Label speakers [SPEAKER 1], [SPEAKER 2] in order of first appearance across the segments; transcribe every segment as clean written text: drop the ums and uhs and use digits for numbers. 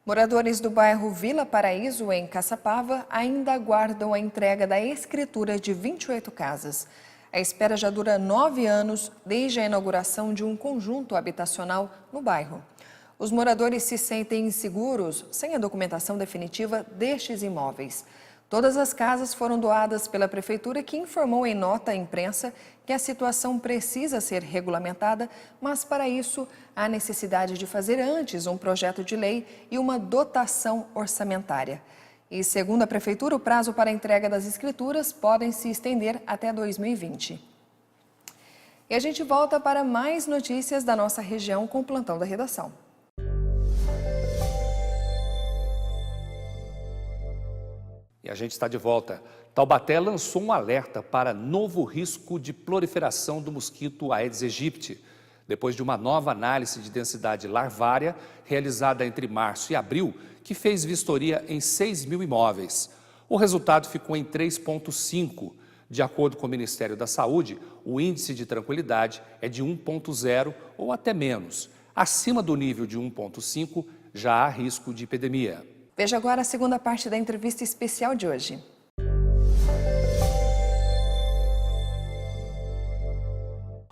[SPEAKER 1] Moradores do bairro Vila Paraíso, em Caçapava, ainda aguardam a entrega da escritura de 28 casas. A espera já dura 9 anos, desde a inauguração de um conjunto habitacional no bairro. Os moradores se sentem inseguros sem a documentação definitiva destes imóveis. Todas as casas foram doadas pela Prefeitura, que informou em nota à imprensa que a situação precisa ser regulamentada, mas para isso há necessidade de fazer antes um projeto de lei e uma dotação orçamentária. E segundo a Prefeitura, o prazo para a entrega das escrituras podem se estender até 2020. E a gente volta para mais notícias da nossa região com o plantão da redação.
[SPEAKER 2] E a gente está de volta. Taubaté lançou um alerta para novo risco de proliferação do mosquito Aedes aegypti, depois de uma nova análise de densidade larvária realizada entre março e abril, que fez vistoria em 6.000 imóveis. O resultado ficou em 3,5. De acordo com o Ministério da Saúde, o índice de tranquilidade é de 1,0 ou até menos. Acima do nível de 1,5 já há risco de epidemia.
[SPEAKER 1] Veja agora a segunda parte da entrevista especial de hoje.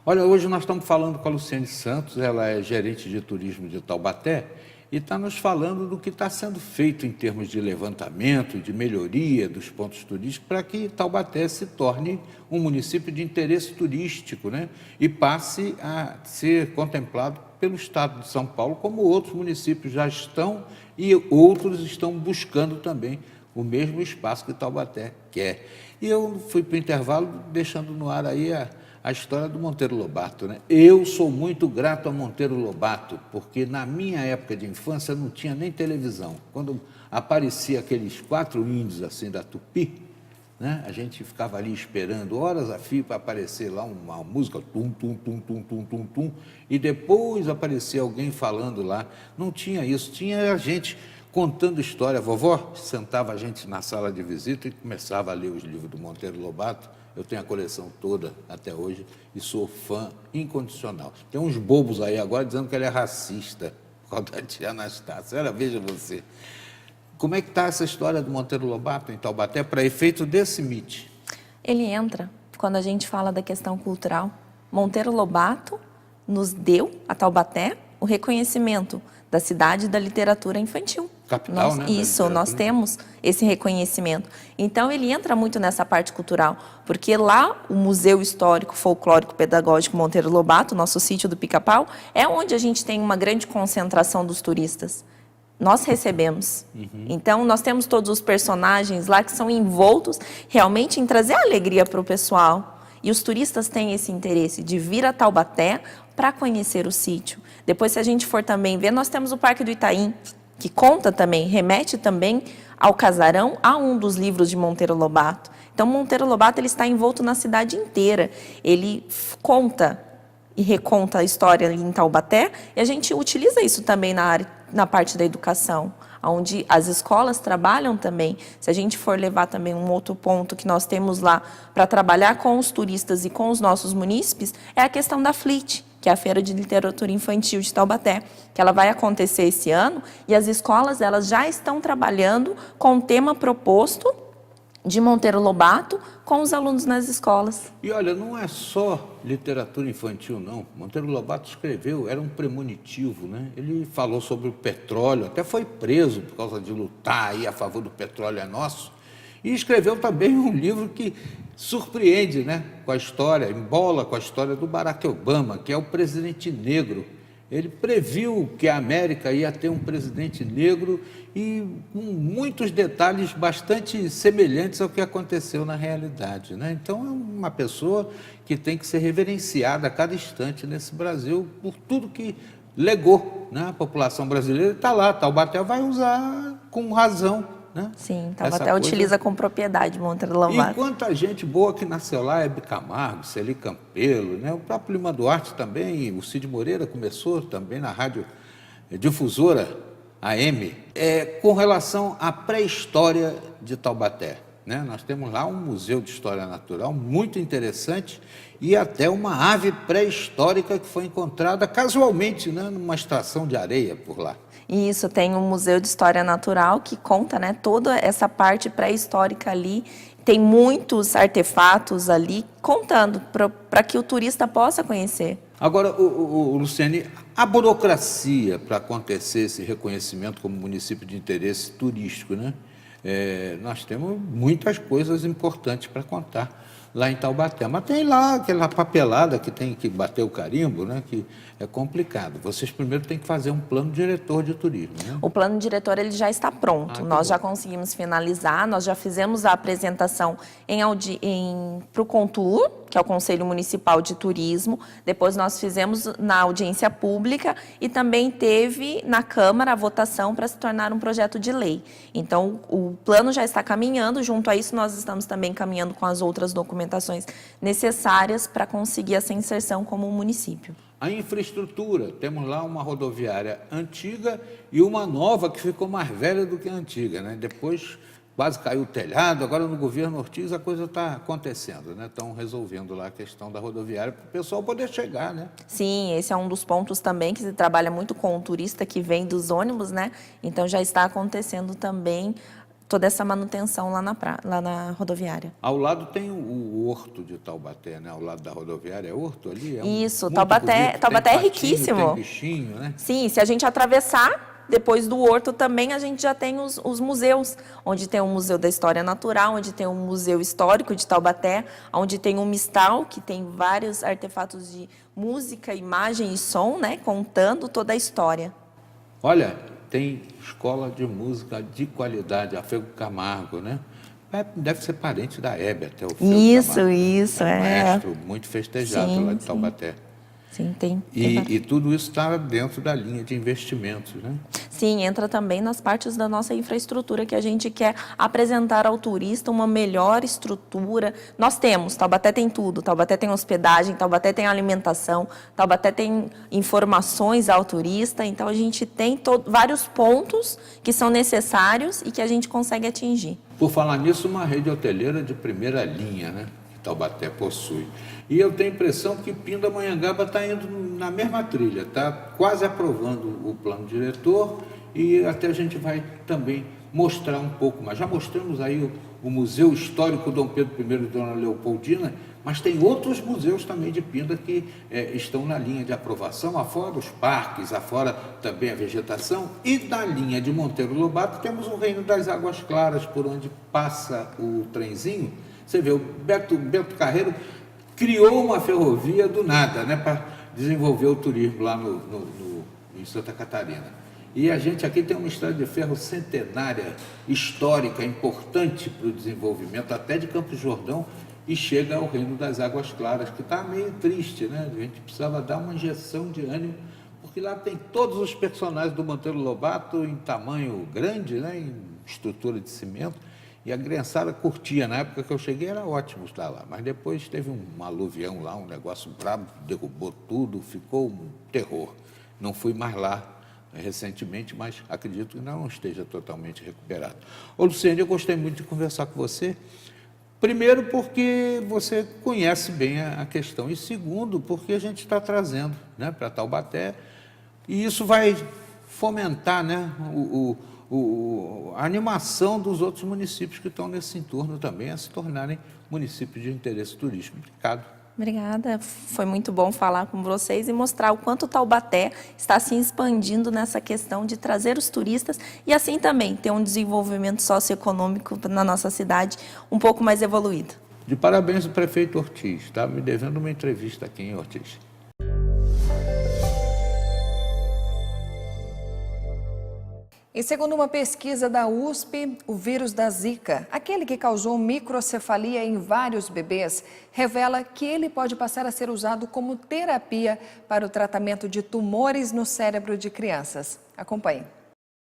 [SPEAKER 3] Olha, hoje nós estamos falando com a Luciane Santos, ela é gerente de turismo de Taubaté e está nos falando do que está sendo feito em termos de levantamento, de melhoria dos pontos turísticos para que Taubaté se torne um município de interesse turístico, né? E passe a ser contemplado pelo Estado de São Paulo, como outros municípios já estão e outros estão buscando também o mesmo espaço que Taubaté quer. E eu fui para o intervalo deixando no ar aí a história do Monteiro Lobato, né? Eu sou muito grato a Monteiro Lobato, porque na minha época de infância não tinha nem televisão. Quando aparecia aqueles 4 índios assim da Tupi, né? A gente ficava ali esperando horas a fio para aparecer lá uma música, tum, tum, tum, tum, tum, tum, tum, e depois aparecia alguém falando lá. Não tinha isso, tinha a gente contando história. A vovó sentava a gente na sala de visita e começava a ler os livros do Monteiro Lobato. Eu tenho a coleção toda até hoje e sou fã incondicional. Tem uns bobos aí agora dizendo que ele é racista, por causa da tia Anastácia. Olha, veja você. Como é que está essa história do Monteiro Lobato em Taubaté para efeito desse MIT?
[SPEAKER 4] Ele entra quando a gente fala da questão cultural. Monteiro Lobato nos deu, a Taubaté, o reconhecimento da cidade da literatura infantil.
[SPEAKER 3] Capital, né?
[SPEAKER 4] Isso, nós temos esse reconhecimento. Então, ele entra muito nessa parte cultural, porque lá o Museu Histórico, Folclórico, Pedagógico Monteiro Lobato, nosso sítio do Pica-Pau, é onde a gente tem uma grande concentração dos turistas. Nós recebemos. Então, nós temos todos os personagens lá que são envoltos realmente em trazer alegria para o pessoal. E os turistas têm esse interesse de vir a Taubaté para conhecer o sítio. Depois, se a gente for também ver, nós temos o Parque do Itaim, que conta também, remete também ao casarão, a um dos livros de Monteiro Lobato. Então, Monteiro Lobato ele está envolto na cidade inteira. Ele conta e reconta a história ali em Taubaté, e a gente utiliza isso também na parte da educação, onde as escolas trabalham também. Se a gente for levar também um outro ponto que nós temos lá para trabalhar com os turistas e com os nossos munícipes, é a questão da FLIT, que é a Feira de Literatura Infantil de Taubaté, que ela vai acontecer esse ano, e as escolas elas já estão trabalhando com o tema proposto de Monteiro Lobato com os alunos nas escolas.
[SPEAKER 3] E olha, não é só literatura infantil, não. Monteiro Lobato escreveu, era um premonitivo, né? Ele falou sobre o petróleo, até foi preso por causa de lutar aí a favor do petróleo é nosso. E escreveu também um livro que surpreende, né? Com a história, embola com a história do Barack Obama, que é o presidente negro. Ele previu que a América ia ter um presidente negro e com muitos detalhes bastante semelhantes ao que aconteceu na realidade, né? Então, é uma pessoa que tem que ser reverenciada a cada instante nesse Brasil por tudo que legou, né? A população brasileira está lá, Taubaté vai usar com razão, né?
[SPEAKER 4] Sim, Taubaté utiliza com propriedade Monteiro Lobato.
[SPEAKER 3] E quanta gente boa que nasceu lá, Hebe Camargo, Celi Campelo, né? O próprio Lima Duarte também, o Cid Moreira começou também na rádio difusora AM. Com relação à pré-história de Taubaté, né? Nós temos lá um museu de história natural muito interessante e até uma ave pré-histórica que foi encontrada casualmente, né, numa estação de areia por lá.
[SPEAKER 4] Isso, tem um Museu de História Natural que conta, né, toda essa parte pré-histórica ali. Tem muitos artefatos ali contando para que o turista possa conhecer.
[SPEAKER 3] Agora, Luciane, a burocracia para acontecer esse reconhecimento como município de interesse turístico, né? Nós temos muitas coisas importantes para contar lá em Taubaté. Mas tem lá aquela papelada que tem que bater o carimbo, né? Que é complicado. Vocês primeiro têm que fazer um plano diretor de turismo, né?
[SPEAKER 4] O plano diretor ele já está pronto. Nós já conseguimos finalizar, nós já fizemos a apresentação para o Contur, que é o Conselho Municipal de Turismo. Depois nós fizemos na audiência pública e também teve na Câmara a votação para se tornar um projeto de lei. Então, o plano já está caminhando. Junto a isso, nós estamos também caminhando com as outras documentações necessárias para conseguir essa inserção como município.
[SPEAKER 3] A infraestrutura, temos lá uma rodoviária antiga e uma nova que ficou mais velha do que a antiga, né? Depois quase caiu o telhado, agora no governo Ortiz a coisa está acontecendo, né? Estão resolvendo lá a questão da rodoviária para o pessoal poder chegar, né?
[SPEAKER 4] Sim, esse é um dos pontos também que se trabalha muito com o turista que vem dos ônibus, né? Então já está acontecendo também toda essa manutenção lá na rodoviária.
[SPEAKER 3] Ao lado tem o Horto de Taubaté, né? Ao lado da rodoviária, é Horto ali?
[SPEAKER 4] Isso,
[SPEAKER 3] muito
[SPEAKER 4] Taubaté
[SPEAKER 3] bonito, tem
[SPEAKER 4] é
[SPEAKER 3] patinho,
[SPEAKER 4] riquíssimo.
[SPEAKER 3] Tem bichinho, né?
[SPEAKER 4] Sim, se a gente atravessar, depois do Horto também a gente já tem os museus, onde tem o Museu da História Natural, onde tem o Museu Histórico de Taubaté, onde tem o Mistal, que tem vários artefatos de música, imagem e som, né? Contando toda a história.
[SPEAKER 3] Olha, tem escola de música de qualidade, a Fego Camargo, né? Deve ser parente da Hebe até o Fego Camargo.
[SPEAKER 4] Isso,
[SPEAKER 3] é. Um maestro muito festejado
[SPEAKER 4] sim,
[SPEAKER 3] lá de Taubaté.
[SPEAKER 4] Sim, tem.
[SPEAKER 3] E tudo isso está dentro da linha de investimentos, né?
[SPEAKER 4] Sim, entra também nas partes da nossa infraestrutura que a gente quer apresentar ao turista uma melhor estrutura. Nós temos, Taubaté tem tudo, Taubaté tem hospedagem, Taubaté tem alimentação, Taubaté tem informações ao turista, então a gente tem vários pontos que são necessários e que a gente consegue atingir.
[SPEAKER 3] Por falar nisso, uma rede hoteleira de primeira linha, né? Que Taubaté possui. E eu tenho a impressão que Pindamonhangaba está indo na mesma trilha, está quase aprovando o plano diretor e até a gente vai também mostrar um pouco mais. Já mostramos aí o Museu Histórico Dom Pedro I e Dona Leopoldina, mas tem outros museus também de Pinda que estão na linha de aprovação, afora os parques, afora também a vegetação. E na linha de Monteiro Lobato temos o Reino das Águas Claras, por onde passa o trenzinho. Você vê, o Bento Carreiro criou uma ferrovia do nada, né, para desenvolver o turismo lá em Santa Catarina. E a gente aqui tem uma estrada de ferro centenária, histórica, importante para o desenvolvimento, até de Campos do Jordão, e chega ao Reino das Águas Claras, que está meio triste, né? A gente precisava dar uma injeção de ânimo, porque lá tem todos os personagens do Monteiro Lobato em tamanho grande, né, em estrutura de cimento. E a criançada curtia. Na época que eu cheguei era ótimo estar lá, mas depois teve um aluvião lá, um negócio brabo, derrubou tudo, ficou um terror. Não fui mais lá recentemente, mas acredito que não esteja totalmente recuperado. Ô Luciane, eu gostei muito de conversar com você. Primeiro porque você conhece bem a questão e segundo porque a gente está trazendo, né, para Taubaté e isso vai fomentar, né, a animação dos outros municípios que estão nesse entorno também a se tornarem municípios de interesse turístico. Obrigado.
[SPEAKER 4] Obrigada, foi muito bom falar com vocês e mostrar o quanto Taubaté está se expandindo nessa questão de trazer os turistas e assim também ter um desenvolvimento socioeconômico na nossa cidade um pouco mais evoluído.
[SPEAKER 3] De parabéns ao prefeito Ortiz, está me devendo uma entrevista aqui em Ortiz.
[SPEAKER 1] E segundo uma pesquisa da USP, o vírus da Zika, aquele que causou microcefalia em vários bebês, revela que ele pode passar a ser usado como terapia para o tratamento de tumores no cérebro de crianças. Acompanhe.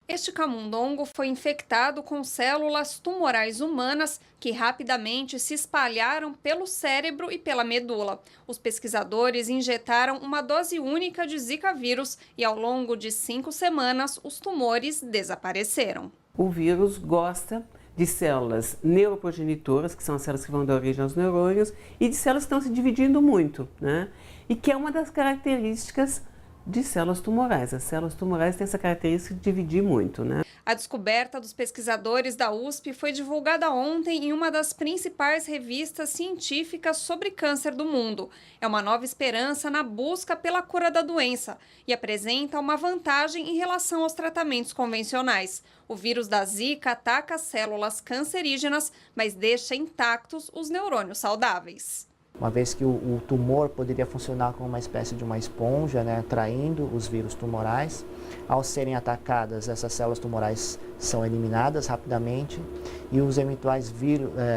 [SPEAKER 5] Este camundongo foi infectado com células tumorais humanas que rapidamente se espalharam pelo cérebro e pela medula. Os pesquisadores injetaram uma dose única de Zika vírus e ao longo de 5 semanas os tumores desapareceram.
[SPEAKER 6] O vírus gosta de células neuroprogenitoras, que são as células que vão dar origem aos neurônios, e de células que estão se dividindo muito, né? E que é uma das características de células tumorais. As células tumorais têm essa característica de dividir muito, né?
[SPEAKER 5] A descoberta dos pesquisadores da USP foi divulgada ontem em uma das principais revistas científicas sobre câncer do mundo. É uma nova esperança na busca pela cura da doença e apresenta uma vantagem em relação aos tratamentos convencionais. O vírus da Zika ataca células cancerígenas, mas deixa intactos os neurônios saudáveis.
[SPEAKER 7] Uma vez que o tumor poderia funcionar como uma espécie de uma esponja, né, atraindo os vírus tumorais. Ao serem atacadas, essas células tumorais são eliminadas rapidamente e os eventuais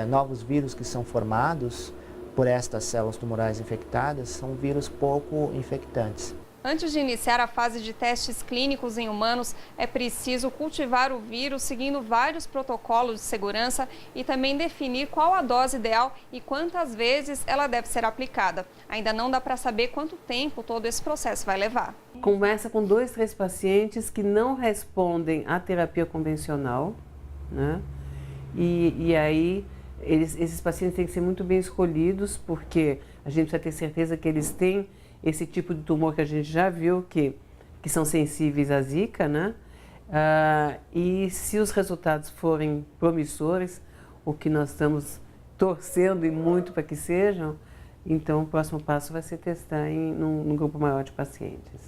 [SPEAKER 7] novos vírus que são formados por estas células tumorais infectadas são vírus pouco infectantes.
[SPEAKER 5] Antes de iniciar a fase de testes clínicos em humanos, é preciso cultivar o vírus seguindo vários protocolos de segurança e também definir qual a dose ideal e quantas vezes ela deve ser aplicada. Ainda não dá para saber quanto tempo todo esse processo vai levar.
[SPEAKER 6] Começa com 2, 3 pacientes que não respondem à terapia convencional, né? E aí esses pacientes têm que ser muito bem escolhidos, porque a gente precisa ter certeza que eles têm esse tipo de tumor que a gente já viu que são sensíveis à Zika, né? E se os resultados forem promissores, o que nós estamos torcendo e muito para que sejam, então o próximo passo vai ser testar num grupo maior de pacientes.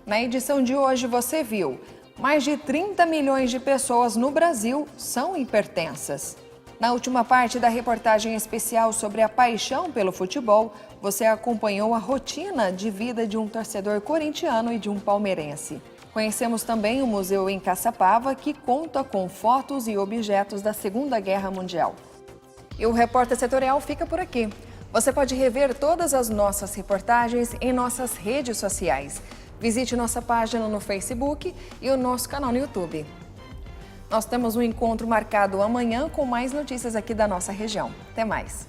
[SPEAKER 1] Na edição de hoje você viu, mais de 30 milhões de pessoas no Brasil são hipertensas. Na última parte da reportagem especial sobre a paixão pelo futebol, você acompanhou a rotina de vida de um torcedor corintiano e de um palmeirense. Conhecemos também o museu em Caçapava, que conta com fotos e objetos da Segunda Guerra Mundial. E o Repórter Setorial fica por aqui. Você pode rever todas as nossas reportagens em nossas redes sociais. Visite nossa página no Facebook e o nosso canal no YouTube. Nós temos um encontro marcado amanhã com mais notícias aqui da nossa região. Até mais!